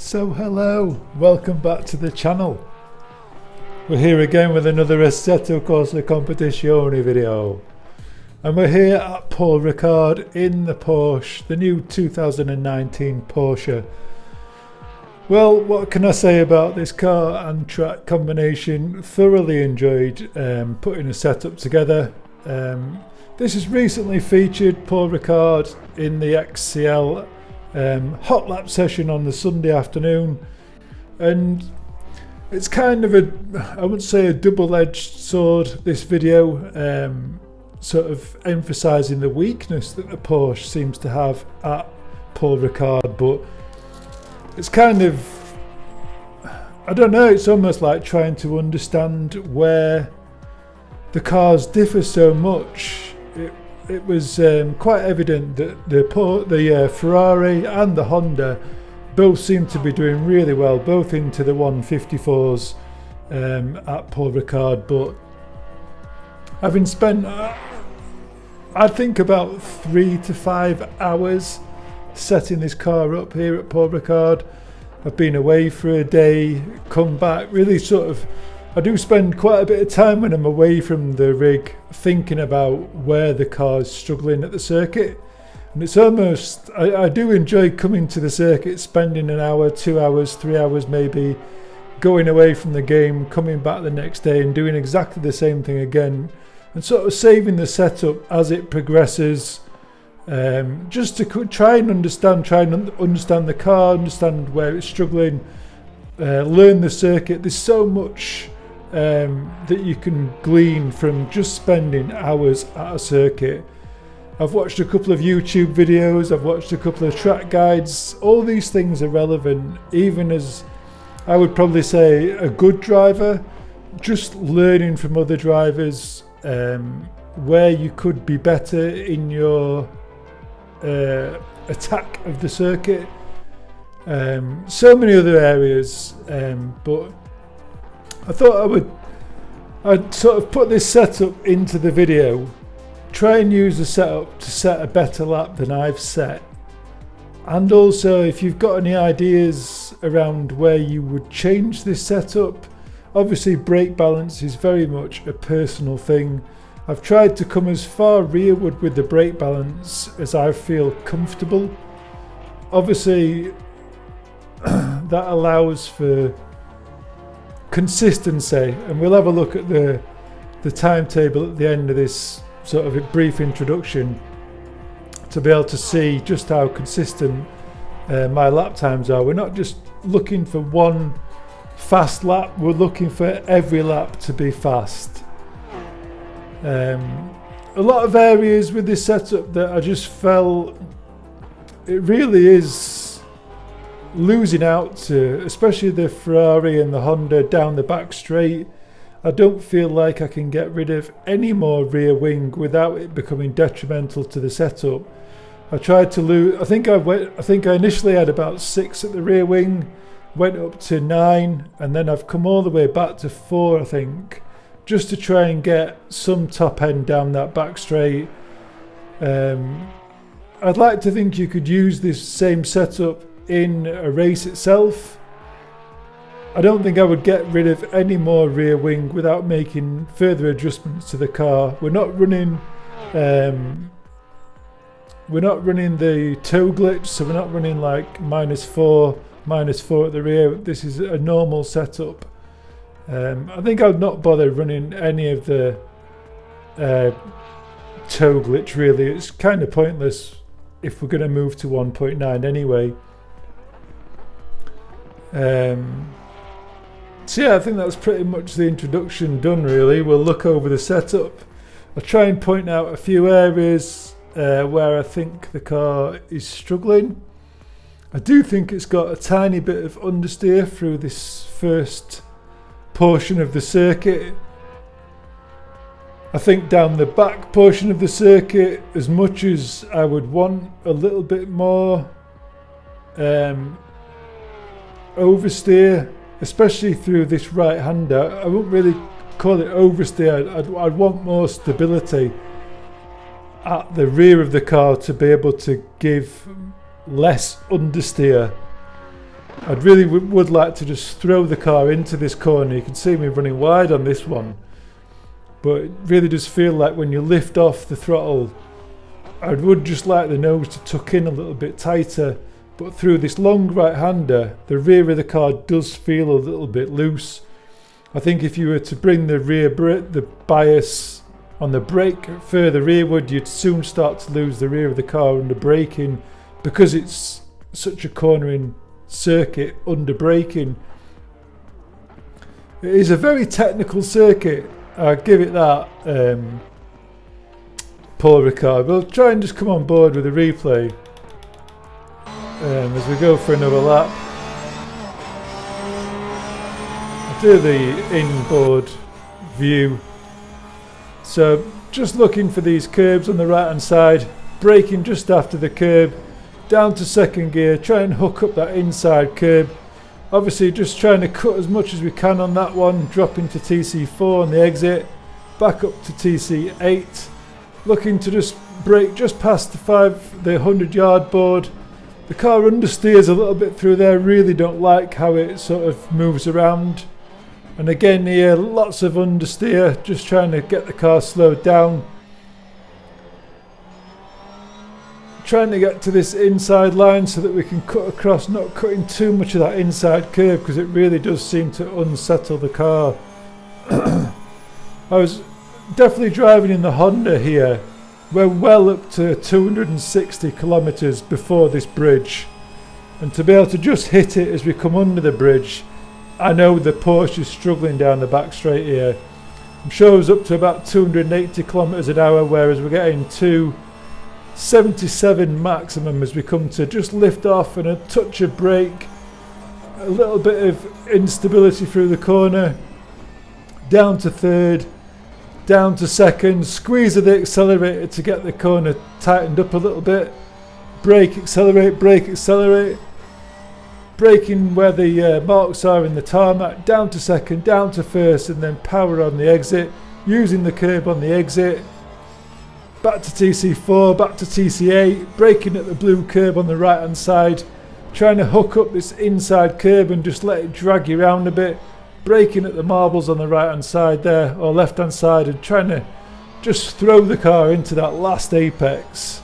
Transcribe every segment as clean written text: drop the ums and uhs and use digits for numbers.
So hello, welcome back to the channel. We're here again with another Assetto Corsa Competizione video. And we're here at Paul Ricard in the Porsche, the new 2019 Porsche. Well, what can I say about this car and track combination? Thoroughly enjoyed putting a setup together. This has recently featured Paul Ricard in the XCL hot lap session on the Sunday afternoon, and it's kind of I would say a double-edged sword, this video, sort of emphasising the weakness that the Porsche seems to have at Paul Ricard, but it's kind of, I don't know, it's almost like trying to understand where the cars differ so much. It was quite evident that the Ferrari and the Honda both seem to be doing really well, both into the 154s at Paul Ricard. But having spent, I think, about 3 to 5 hours setting this car up here at Paul Ricard, I've been away for a day, come back, really sort of, I do spend quite a bit of time when I'm away from the rig thinking about where the car is struggling at the circuit. And it's almost, I do enjoy coming to the circuit, spending an hour, 2 hours, 3 hours maybe, going away from the game, coming back the next day and doing exactly the same thing again, and sort of saving the setup as it progresses, just to try and understand the car, understand where it's struggling, learn the circuit. There's so much that you can glean from just spending hours at a circuit. I've watched a couple of YouTube videos, I've watched a couple of track guides. All these things are relevant, even as I would probably say a good driver, just learning from other drivers, where you could be better in your attack of the circuit. So many other areas, but I thought I'd sort of put this setup into the video, try and use the setup to set a better lap than I've set. And also, if you've got any ideas around where you would change this setup, obviously brake balance is very much a personal thing. I've tried to come as far rearward with the brake balance as I feel comfortable. Obviously, that allows for consistency, and we'll have a look at the timetable at the end of this sort of a brief introduction to be able to see just how consistent my lap times are. We're not just looking for one fast lap, we're looking for every lap to be fast. A lot of areas with this setup that I just felt it really is losing out to, especially the Ferrari and the Honda down the back straight. I don't feel like I can get rid of any more rear wing without it becoming detrimental to the setup. I tried to lose, I think I initially had about 6 at the rear wing, went up to 9, and then I've come all the way back to 4, I think, just to try and get some top end down that back straight. I'd like to think you could use this same setup in a race itself. I don't think I would get rid of any more rear wing without making further adjustments to the car. We're not running the toe glitch, so we're not running like -4 at the rear. This is a normal setup. I think I'd not bother running any of the toe glitch really. It's kind of pointless if we're going to move to 1.9 anyway. So yeah, I think that's pretty much the introduction done really. We'll look over the setup. I'll try and point out a few areas where I think the car is struggling. I do think it's got a tiny bit of understeer through this first portion of the circuit. I think down the back portion of the circuit, as much as I would want a little bit more oversteer, especially through this right hander. I wouldn't really call it oversteer. I'd want more stability at the rear of the car to be able to give less understeer. I'd really would like to just throw the car into this corner. You can see me running wide on this one, but it really does feel like when you lift off the throttle, I would just like the nose to tuck in a little bit tighter, but through this long right-hander, the rear of the car does feel a little bit loose. I think if you were to bring the bias on the brake further rearward, you'd soon start to lose the rear of the car under braking, because it's such a cornering circuit under braking. It is a very technical circuit, I'll give it that. Paul Ricard, we'll try and just come on board with a replay as we go for another lap. I'll do the inboard view. So just looking for these curbs on the right hand side, braking just after the curb, down to second gear, try and hook up that inside curb. Obviously just trying to cut as much as we can on that one, dropping to TC4 on the exit, back up to TC8, looking to just brake just past the 100-yard board. The car understeers a little bit through there, really don't like how it sort of moves around. And again here, lots of understeer, just trying to get the car slowed down. Trying to get to this inside line so that we can cut across, not cutting too much of that inside curve, because it really does seem to unsettle the car. I was definitely driving in the Honda here. We're well up to 260 kilometers before this bridge, and to be able to just hit it as we come under the bridge, I know the Porsche is struggling down the back straight here. I'm sure it was up to about 280 kilometers an hour, whereas we're getting 277 maximum as we come to just lift off, and a touch of brake, a little bit of instability through the corner, down to third, down to second, squeeze of the accelerator to get the corner tightened up a little bit, brake, accelerate, braking where the marks are in the tarmac, down to second, down to first, and then power on the exit, using the curb on the exit, back to TC4, back to TC8, braking at the blue curb on the right hand side, trying to hook up this inside curb and just let it drag you around a bit, braking at the marbles on the right hand side there, or left hand side, and trying to just throw the car into that last apex.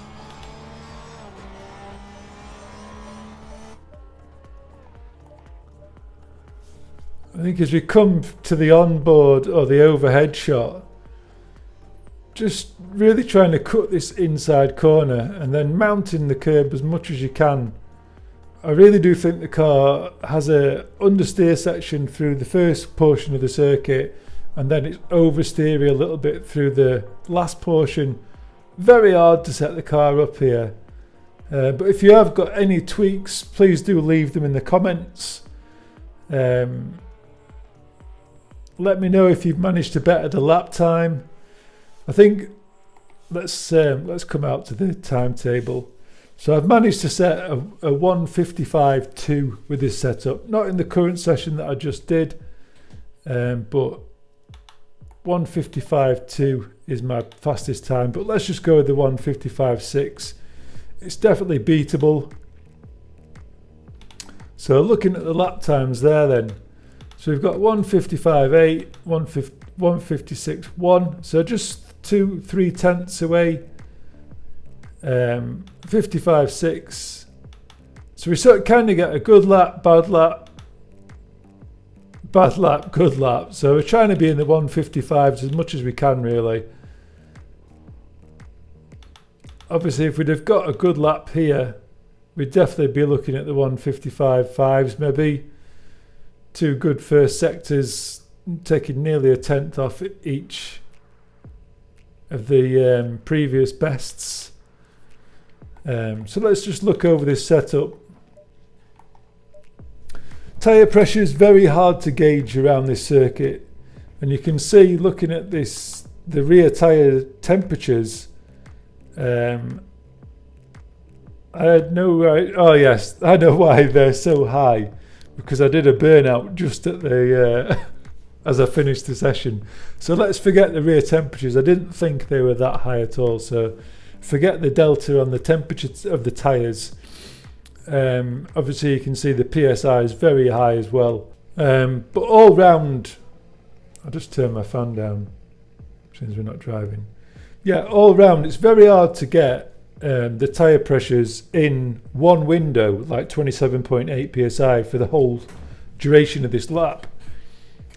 I think as we come to the onboard or the overhead shot, just really trying to cut this inside corner and then mounting the curb as much as you can. I really do think the car has a understeer section through the first portion of the circuit, and then it's oversteering a little bit through the last portion. Very hard to set the car up here. But if you have got any tweaks, please do leave them in the comments. Let me know if you've managed to better the lap time. I think let's come out to the timetable. So I've managed to set a 1:55.2 with this setup. Not in the current session that I just did, but 1:55.2 is my fastest time. But let's just go with the 1:55.6. It's definitely beatable. So looking at the lap times there then. So we've got 1:55.8, 1:56.1. So just 2-3 tenths away. 55.6. So we sort of kind of get a good lap, bad lap, good lap. So we're trying to be in the 1:55s as much as we can, really. Obviously, if we'd have got a good lap here, we'd definitely be looking at the 1:55.5s maybe. Two good first sectors, taking nearly a tenth off each of the previous bests. So let's just look over this setup. Tyre pressure is very hard to gauge around this circuit, and you can see looking at this, the rear tyre temperatures. I had no oh yes, I know why they're so high, because I did a burnout just at the as I finished the session. So let's forget the rear temperatures. I didn't think they were that high at all, so forget the delta on the temperature of the tyres. Obviously you can see the PSI is very high as well. But all round, I'll just turn my fan down since we're not driving. Yeah, all round it's very hard to get the tyre pressures in one window, like 27.8 psi for the whole duration of this lap.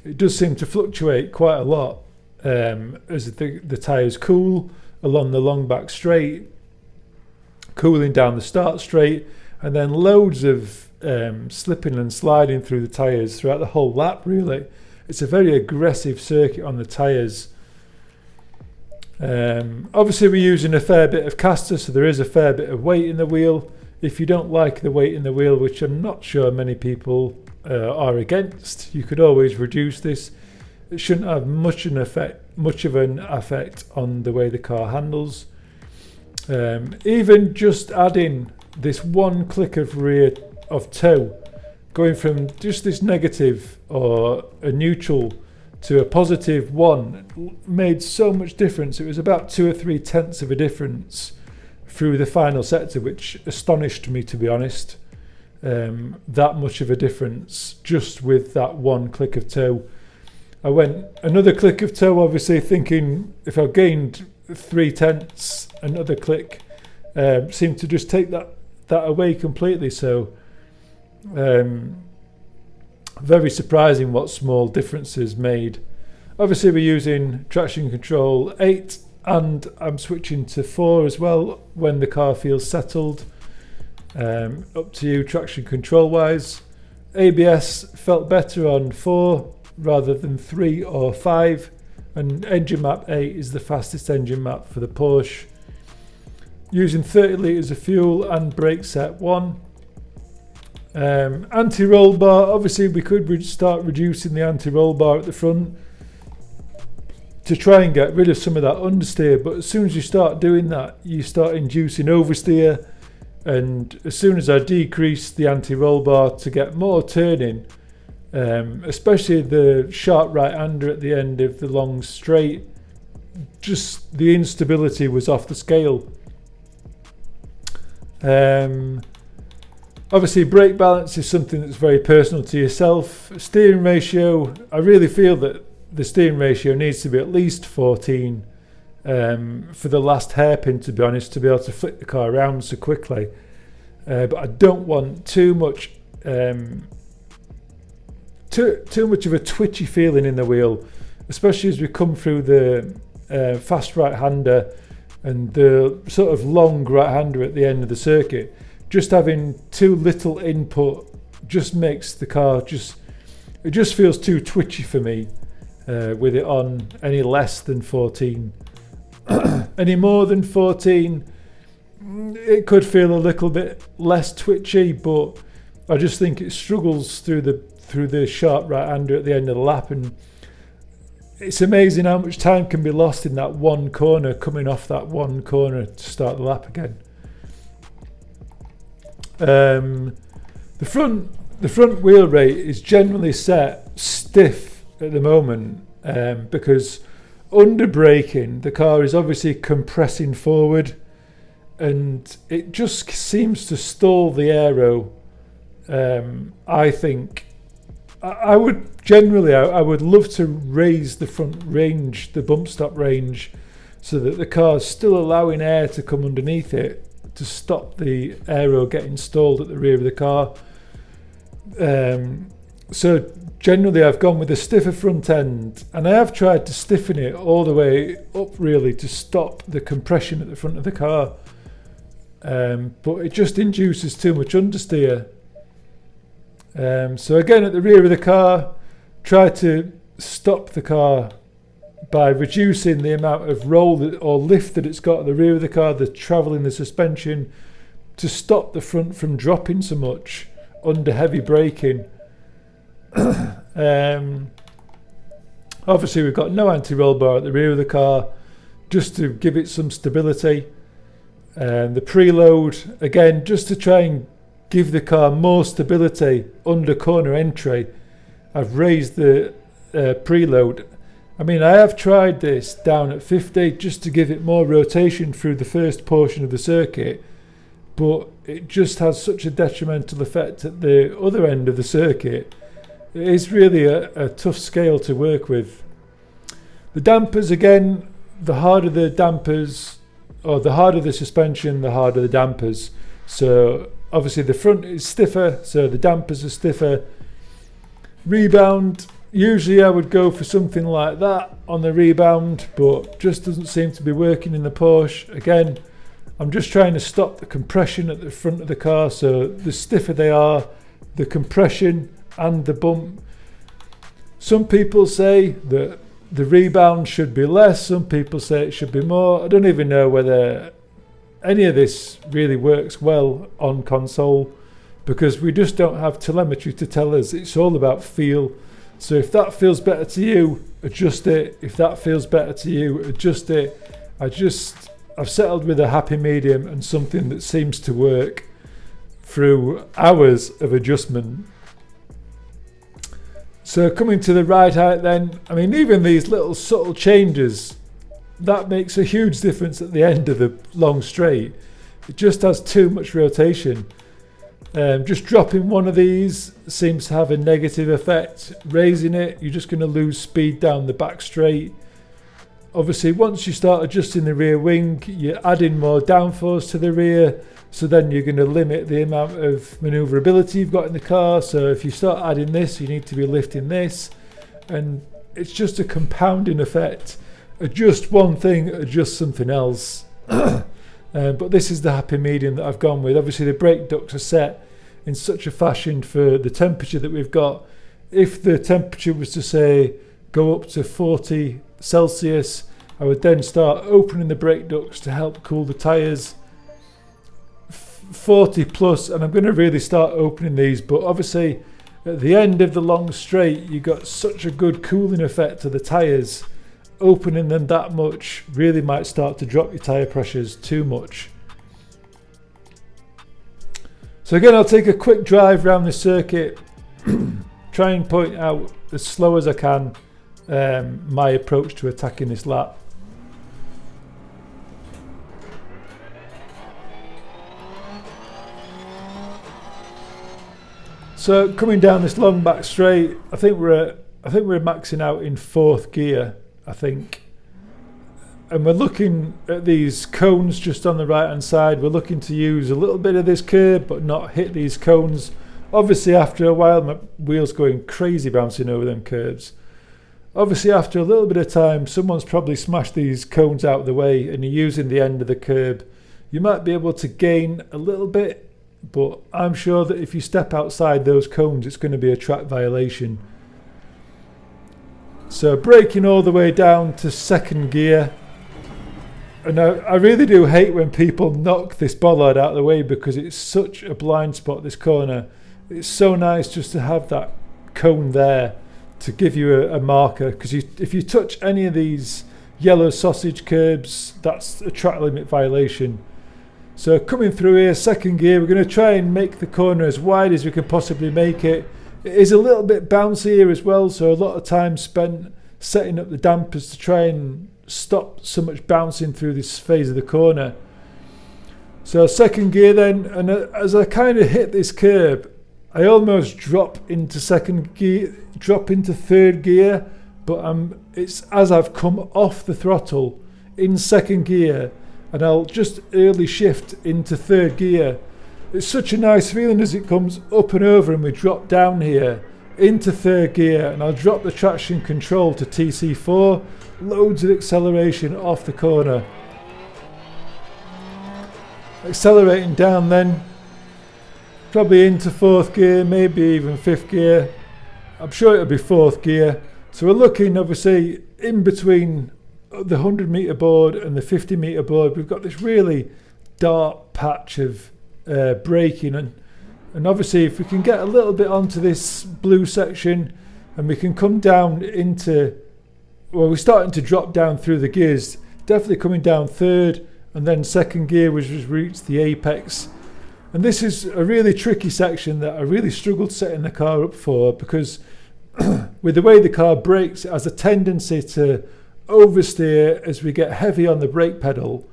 It does seem to fluctuate quite a lot as the tyres cool along the long back straight, cooling down the start straight, and then loads of slipping and sliding through the tyres throughout the whole lap, really. It's a very aggressive circuit on the tyres. Obviously we're using a fair bit of caster, so there is a fair bit of weight in the wheel. If you don't like the weight in the wheel, which I'm not sure many people are against, you could always reduce this. It shouldn't have much of an effect on the way the car handles. Even just adding this one click of rear of toe, going from just this negative or a neutral to a positive one, made so much difference. It was about 2 or 3 tenths of a difference through the final sector, which astonished me, to be honest. That much of a difference just with that one click of toe. I went another click of toe, obviously thinking if I gained 3 tenths, another click seemed to just take that away completely. So very surprising what small differences made. Obviously we're using traction control 8, and I'm switching to 4 as well when the car feels settled. Up to you traction control wise. ABS felt better on 4 rather than 3 or 5, and engine map 8 is the fastest engine map for the Porsche. Using 30 litres of fuel and brake set 1. Anti-roll bar, obviously we could start reducing the anti-roll bar at the front to try and get rid of some of that understeer, but as soon as you start doing that, you start inducing oversteer, and as soon as I decrease the anti-roll bar to get more turning, especially the sharp right-hander at the end of the long straight, just the instability was off the scale. Obviously brake balance is something that's very personal to yourself. Steering ratio, I really feel that the steering ratio needs to be at least 14 for the last hairpin, to be honest, to be able to flick the car around so quickly. But I don't want too much of a twitchy feeling in the wheel, especially as we come through the fast right-hander and the sort of long right-hander at the end of the circuit. Just having too little input just makes the car it just feels too twitchy for me with it on any less than 14. Any more than 14, it could feel a little bit less twitchy, but I just think it struggles through the sharp right-hander at the end of the lap, and it's amazing how much time can be lost in that one corner, coming off that one corner to start the lap again. The front wheel rate is generally set stiff at the moment because under braking the car is obviously compressing forward, and it just seems to stall the aero. I think I would love to raise the front range, the bump stop range, so that the car's still allowing air to come underneath it to stop the aero getting stalled at the rear of the car. So generally I've gone with a stiffer front end, and I have tried to stiffen it all the way up really to stop the compression at the front of the car, but it just induces too much understeer. So again, at the rear of the car, try to stop the car by reducing the amount of roll or lift that it's got at the rear of the car, the travel in the suspension, to stop the front from dropping so much under heavy braking. Obviously we've got no anti-roll bar at the rear of the car, just to give it some stability. The preload, again, just to try and give the car more stability under corner entry, I've raised the preload. I mean, I have tried this down at 50 just to give it more rotation through the first portion of the circuit, but it just has such a detrimental effect at the other end of the circuit. It is really a tough scale to work with. The dampers, again, the harder the dampers, or the harder the suspension, the harder the dampers. So obviously the front is stiffer, so the dampers are stiffer. Rebound, usually I would go for something like that on the rebound, but just doesn't seem to be working in the Porsche. Again, I'm just trying to stop the compression at the front of the car, so the stiffer they are, the compression and the bump. Some people say that the rebound should be less, some people say it should be more. I don't even know whether any of this really works well on console, because we just don't have telemetry to tell us. It's all about feel. So if that feels better to you, adjust it. If that feels better to you, adjust it. I've settled with a happy medium and something that seems to work through hours of adjustment. So coming to the ride height then, I mean, even these little subtle changes, that makes a huge difference at the end of the long straight. It just has too much rotation. Just dropping one of these seems to have a negative effect. Raising it, you're just going to lose speed down the back straight. Obviously, once you start adjusting the rear wing, you're adding more downforce to the rear, so then you're going to limit the amount of manoeuvrability you've got in the car. So if you start adding this, you need to be lifting this, and it's just a compounding effect. Adjust one thing, adjust something else. But this is the happy medium that I've gone with. Obviously the brake ducts are set in such a fashion for the temperature that we've got. If the temperature was to say go up to 40 Celsius, I would then start opening the brake ducts to help cool the tyres. 40 plus, and I'm going to really start opening these, but obviously at the end of the long straight you got such a good cooling effect to the tyres. Opening them that much really might start to drop your tyre pressures too much. So again, I'll take a quick drive around the circuit, try and point out as slow as I can my approach to attacking this lap. So coming down this long back straight, I think we're maxing out in 4th gear, I think. And we're looking at these cones just on the right hand side. We're looking to use a little bit of this curb but not hit these cones. Obviously after a while my wheel's going crazy bouncing over them curbs. Obviously after a little bit of time someone's probably smashed these cones out of the way and you're using the end of the curb. You might be able to gain a little bit, but I'm sure that if you step outside those cones it's going to be a track violation. So braking all the way down to 2nd gear. And I really do hate when people knock this bollard out of the way because it's such a blind spot, this corner. It's so nice just to have that cone there to give you a marker, because if you touch any of these yellow sausage curbs, that's a track limit violation. So coming through here, 2nd gear, we're going to try and make the corner as wide as we can possibly make it. It is a little bit bouncy here as well, so a lot of time spent setting up the dampers to try and stop so much bouncing through this phase of the corner. So 2nd gear then, and as I kind of hit this curb, I almost drop into 2nd gear, drop into 3rd gear, but it's as I've come off the throttle in 2nd gear, and I'll just early shift into 3rd gear. It's such a nice feeling as it comes up and over and we drop down here into 3rd gear, and I'll drop the traction control to TC4, loads of acceleration off the corner. Accelerating down then, probably into 4th gear, maybe even 5th gear. I'm sure it'll be 4th gear. So we're looking obviously in between the 100 metre board and the 50 metre board. We've got this really dark patch of braking, and obviously if we can get a little bit onto this blue section and we can come down into, well, we're starting to drop down through the gears, definitely coming down 3rd and then 2nd gear, which has reached the apex. And this is a really tricky section that I really struggled setting the car up for, because with the way the car brakes, it has a tendency to oversteer as we get heavy on the brake pedal.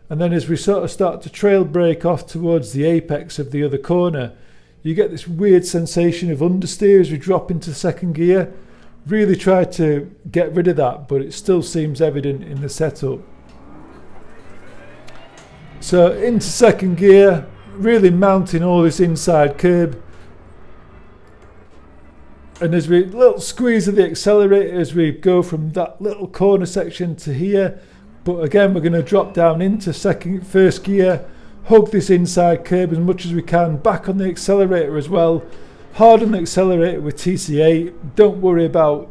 And then as we sort of start to trail brake off towards the apex of the other corner, you get this weird sensation of understeer as we drop into second gear. Really try to get rid of that, but it still seems evident in the setup. So into second gear, really mounting all this inside curb. And as we little squeeze of the accelerator as we go from that little corner section to here. But again, we're going to drop down into first gear, hug this inside curb as much as we can, back on the accelerator as well. Hard on the accelerator with TC8, don't worry about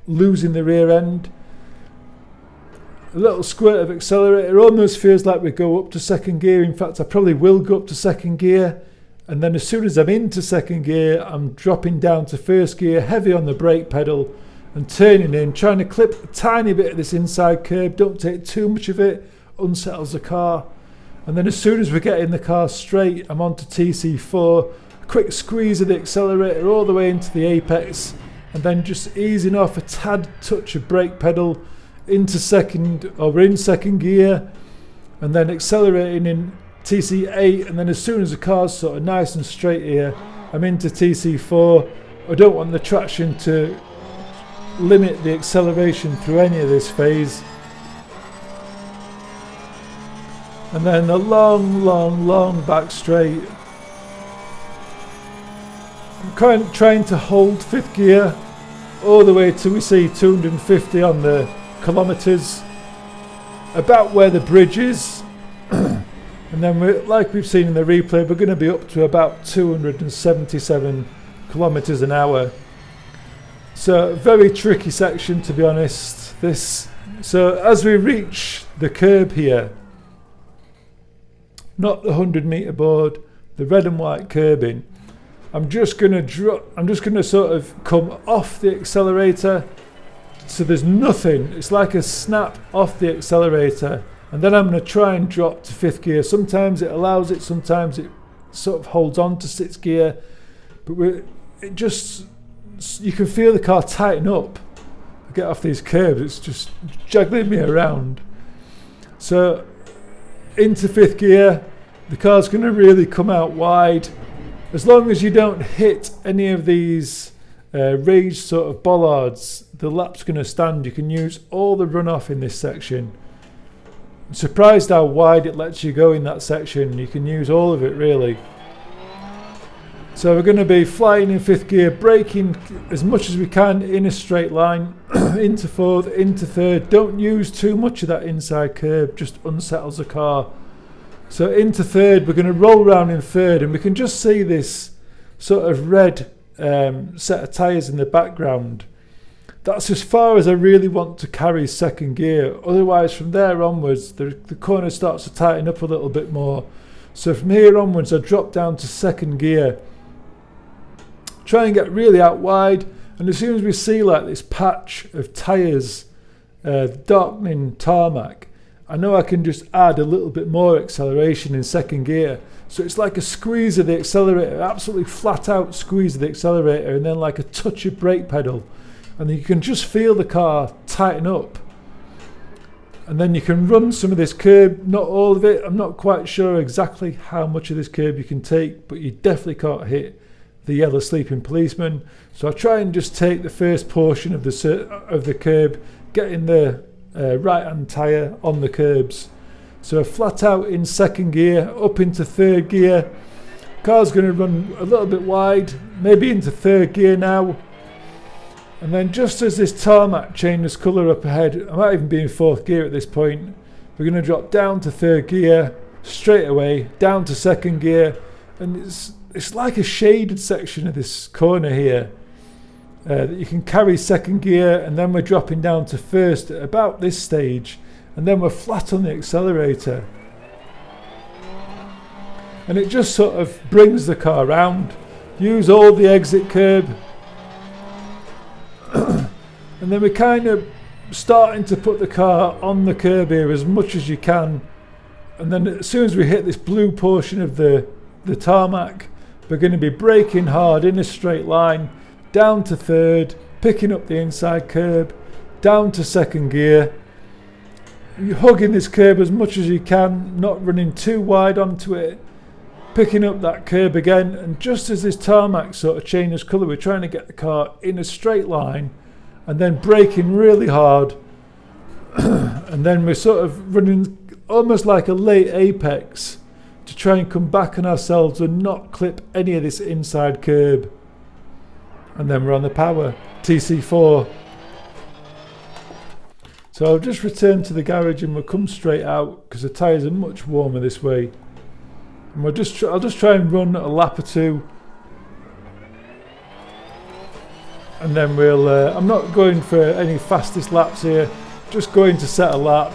losing the rear end. A little squirt of accelerator, almost feels like we go up to second gear. In fact, I probably will go up to second gear. And then as soon as I'm into second gear, I'm dropping down to first gear, heavy on the brake pedal and turning in, trying to clip a tiny bit of this inside curb. Don't take too much of it, unsettles the car. And then as soon as we get in the car straight, I'm onto TC4, a quick squeeze of the accelerator all the way into the apex, and then just easing off a tad touch of brake pedal into second, or we're in second gear, and then accelerating in TC8, and then as soon as the car's sort of nice and straight here, I'm into TC4. I don't want the traction to limit the acceleration through any of this phase. And then a long back straight. I'm trying to hold fifth gear all the way till we see 250 on the kilometres, about where the bridge is. And then like we've seen in the replay, we're going to be up to about 277 kilometres an hour. So very tricky section, to be honest. So as we reach the curb here, not the 100 metre board, the red and white curbing, I'm just going to sort of come off the accelerator, so there's nothing. It's like a snap off the accelerator, and then I'm going to try and drop to fifth gear. Sometimes it allows it, sometimes it sort of holds on to sixth gear, but you can feel the car tighten up. I get off these curbs, it's just juggling me around. So into fifth gear, the car's going to really come out wide. As long as you don't hit any of these raised sort of bollards, the lap's going to stand. You can use all the runoff in this section. I'm surprised how wide it lets you go in that section. You can use all of it really. So we're going to be flying in fifth gear, braking as much as we can in a straight line, into fourth, into third. Don't use too much of that inside curb, just unsettles the car. So into third, we're going to roll around in third, and we can just see this sort of red set of tyres in the background. That's as far as I really want to carry second gear. Otherwise, from there onwards, the corner starts to tighten up a little bit more. So from here onwards, I drop down to second gear. Try and get really out wide, and as soon as we see like this patch of tyres darkening tarmac, I know I can just add a little bit more acceleration in second gear. So it's like a squeeze of the accelerator, absolutely flat out squeeze of the accelerator, and then like a touch of brake pedal. And you can just feel the car tighten up. And then you can run some of this curb, not all of it. I'm not quite sure exactly how much of this curb you can take, but you definitely can't hit the yellow sleeping policeman. So I try and just take the first portion of the curb, getting the right hand tyre on the curbs. So flat out in second gear, up into third gear. Car's going to run a little bit wide, maybe into third gear now. And then just as this tarmac changes colour up ahead, I might even be in fourth gear at this point, we're going to drop down to third gear, straight away, down to second gear. And it's like a shaded section of this corner here. That you can carry second gear, and then we're dropping down to first at about this stage, and then we're flat on the accelerator, and it just sort of brings the car round. Use all the exit curb, and then we're kind of starting to put the car on the curb here as much as you can, and then as soon as we hit this blue portion of the tarmac, we're going to be braking hard in a straight line, down to third, picking up the inside curb, down to second gear, You're hugging this curb as much as you can, not running too wide onto it, picking up that curb again, and just as this tarmac sort of changes colour, we're trying to get the car in a straight line and then braking really hard, and then we're sort of running almost like a late apex to try and come back on ourselves and not clip any of this inside curb. And then we're on the power, TC4. So I'll just return to the garage and we'll come straight out because the tyres are much warmer this way. And I'll just try and run a lap or two. And then we'll, I'm not going for any fastest laps here, just going to set a lap.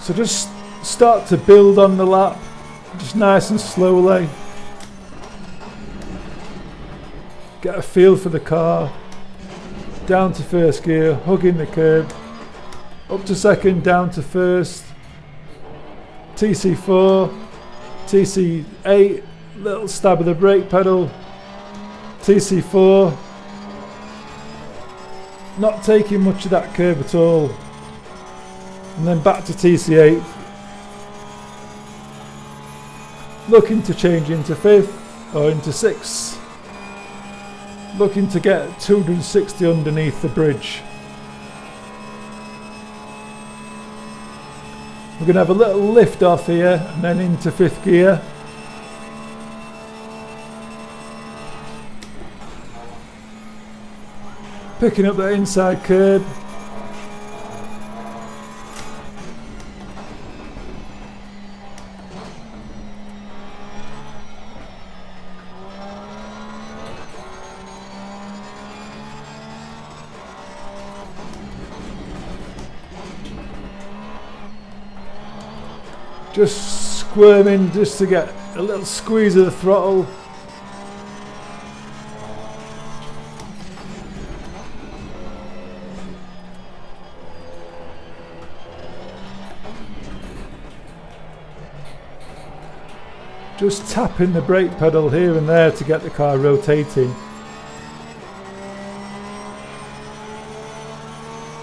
So just start to build on the lap, just nice and slowly. Get a feel for the car. Down to first gear, hugging the curb. Up to second, down to first. TC4, TC8, little stab of the brake pedal. TC4. Not taking much of that curb at all. And then back to TC8. Looking to change into fifth or into sixth. Looking to get 260 underneath the bridge. We're going to have a little lift off here and then into fifth gear. Picking up that inside curb. Just squirming just to get a little squeeze of the throttle. Just tapping the brake pedal here and there to get the car rotating.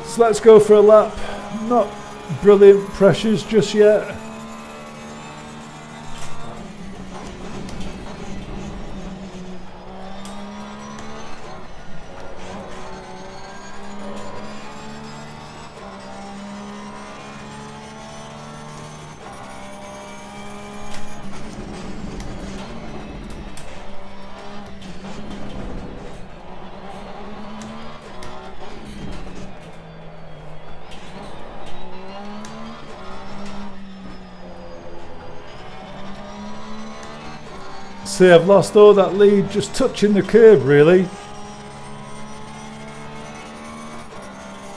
So let's go for a lap. Not brilliant pressures just yet. See, I've lost all that lead just touching the curb really.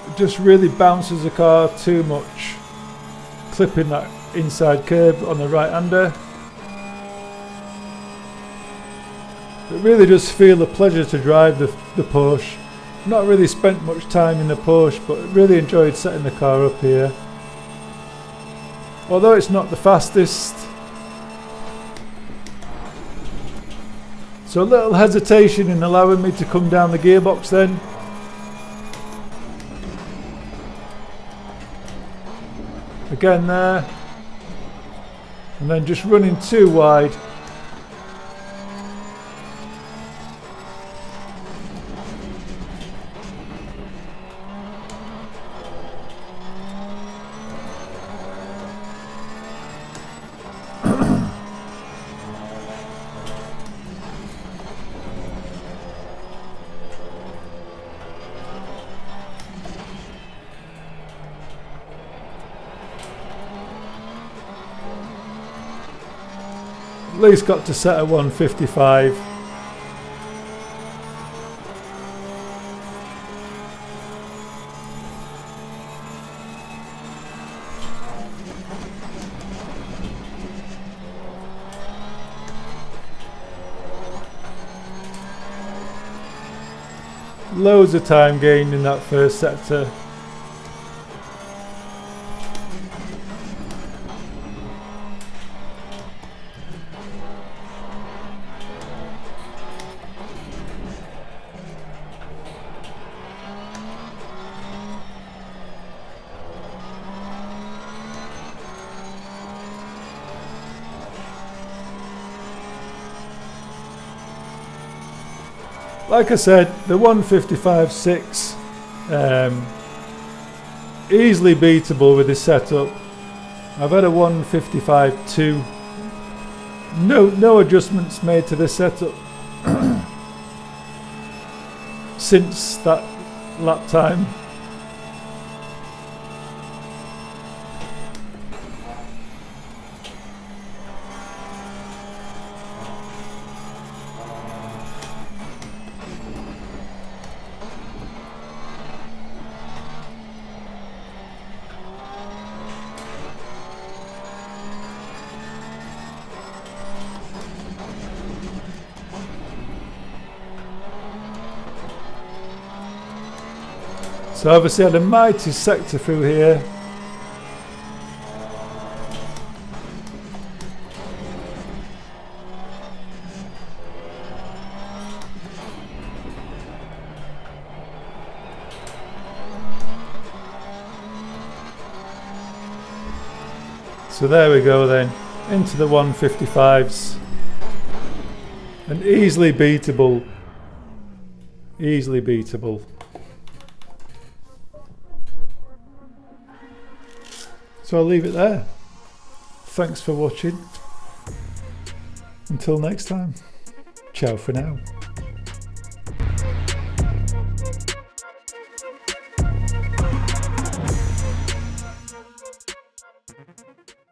It just really bounces the car too much. Clipping that inside curb on the right hander. It really does feel a pleasure to drive the Porsche. Not really spent much time in the Porsche, but really enjoyed setting the car up here. Although it's not the fastest. So a little hesitation in allowing me to come down the gearbox then. Again there. And then just running too wide. At least got to set at 155. Loads of time gained in that first sector. like I said, the 155.6 easily beatable with this setup. I've had a 155.2. No adjustments made to this setup since that lap time. So obviously I had a mighty sector through here. So there we go then, into the 155s. And easily beatable. Easily beatable. So I'll leave it there. Thanks for watching. Until next time. Ciao for now.